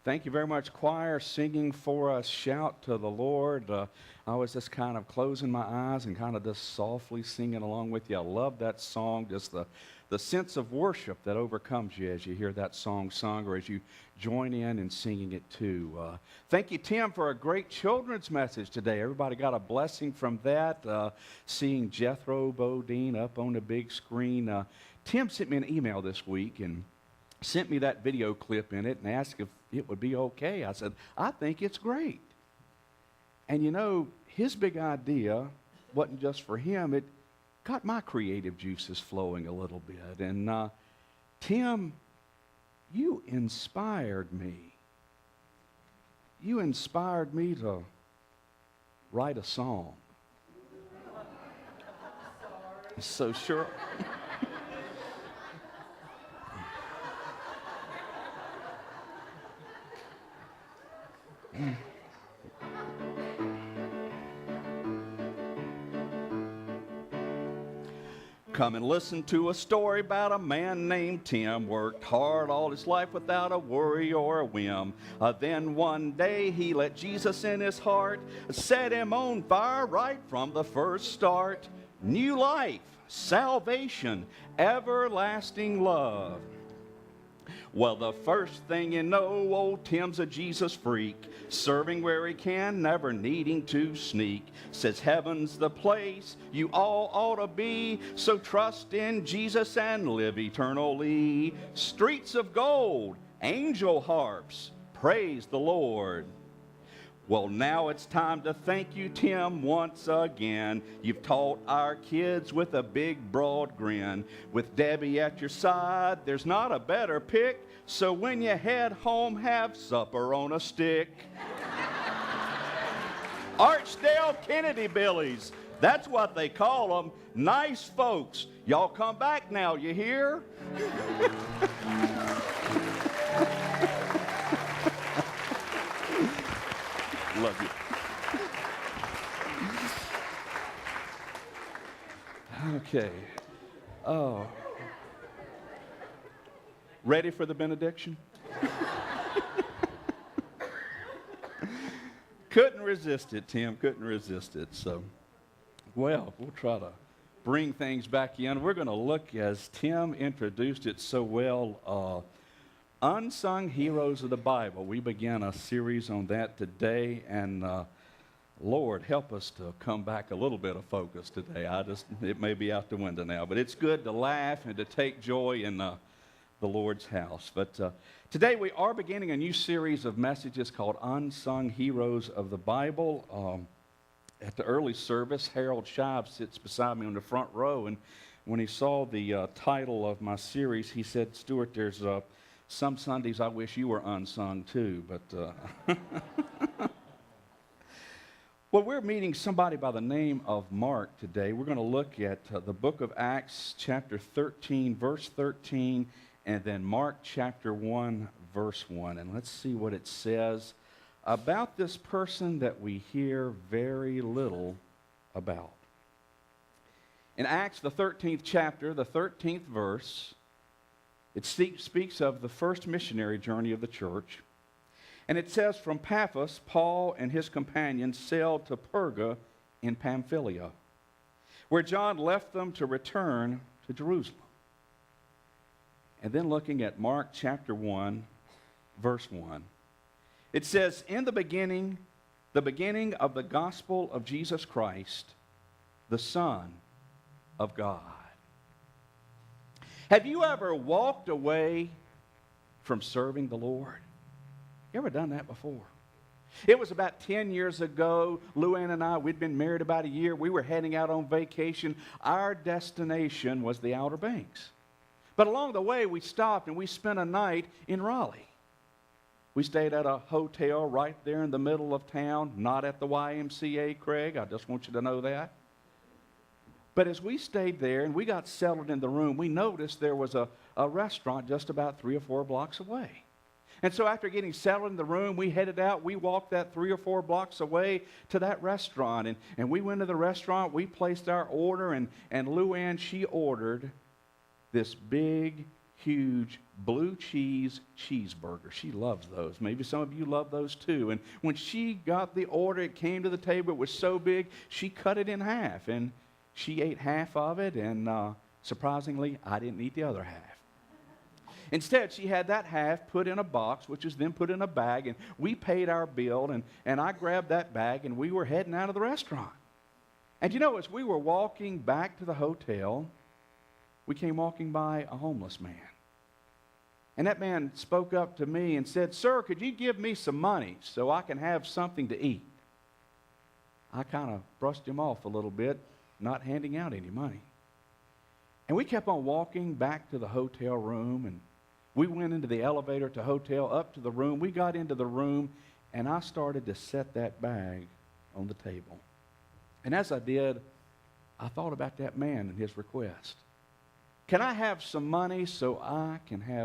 Thank you very much, choir, singing for us, Shout to the Lord. I was just kind of closing my eyes and kind of just softly singing along with you. I love that song, just the sense of worship that overcomes you as you hear that song sung or as you join in and singing it too. Thank you, Tim, for a great children's message today. Everybody got a blessing from that, seeing Jethro Bodine up on the big screen. Tim sent me an email this week and sent me that video clip in it and asked if it would be okay. I said, I think it's great. And you know, his big idea wasn't just for him. It got my creative juices flowing a little bit. And Tim, you inspired me. You inspired me to write a song. So sure. Come and listen to a story about a man named Tim. Worked hard all his life without a worry or a whim. Then one day he let Jesus in his heart, set him on fire right from the first start. New life, salvation, everlasting love. Well, the first thing you know, old Tim's a Jesus freak, serving where he can, never needing to sneak. Says heaven's the place you all ought to be, so trust in Jesus and live eternally. Streets of gold, angel harps, praise the Lord. Well, now it's time to thank you, Tim, once again. You've taught our kids with a big, broad grin. With Debbie at your side, there's not a better pick. So when you head home, have supper on a stick. Archdale Kennedy Billies, that's what they call them. Nice folks. Y'all come back now, you hear? Love you. Okay. Oh. Ready for the benediction? Couldn't resist it, Tim. Couldn't resist it. So, well, we'll try to bring things back in. We're going to look, as Tim introduced it so well, Unsung Heroes of the Bible. We began a series on that today, and Lord, help us to come back a little bit of focus today. It may be out the window now, but it's good to laugh and to take joy in the Lord's house. But today we are beginning a new series of messages called Unsung Heroes of the Bible. At the early service, Harold Shive sits beside me on the front row, and when he saw the title of my series, he said, Stuart, there's some Sundays I wish you were unsung too, but well, we're meeting somebody by the name of Mark today. We're going to look at the book of Acts, chapter 13, verse 13, and then Mark chapter 1, verse 1. And let's see what it says about this person that we hear very little about. In Acts, the 13th chapter, the 13th verse, it speaks of the first missionary journey of the church. And it says, from Paphos, Paul and his companions sailed to Perga in Pamphylia, where John left them to return to Jerusalem. And then looking at Mark chapter 1, verse 1, it says, in the beginning of the gospel of Jesus Christ, the Son of God. Have you ever walked away from serving the Lord? You ever done that before? It was about 10 years ago. Luann and I, we'd been married about a year. We were heading out on vacation. Our destination was the Outer Banks. But along the way, we stopped and we spent a night in Raleigh. We stayed at a hotel right there in the middle of town, not at the YMCA, Craig. I just want you to know that. But as we stayed there and we got settled in the room, we noticed there was a restaurant just about 3 or 4 blocks away. And so after getting settled in the room, we headed out. We walked that 3 or 4 blocks away to that restaurant. And we went to the restaurant. We placed our order. And Luann, she ordered this big, huge blue cheese cheeseburger. She loves those. Maybe some of you love those too. And when she got the order, it came to the table. It was so big, she cut it in half. And she ate half of it, and surprisingly, I didn't eat the other half. Instead, she had that half put in a box, which was then put in a bag, and we paid our bill, and I grabbed that bag, and we were heading out of the restaurant. And you know, as we were walking back to the hotel, we came walking by a homeless man. And that man spoke up to me and said, "Sir, could you give me some money so I can have something to eat?" I kind of brushed him off a little bit, not handing out any money. And we kept on walking back to the hotel room, and we went into the elevator to hotel, up to the room. We got into the room, and I started to set that bag on the table. And as I did, I thought about that man and his request. Can I have some money so I can have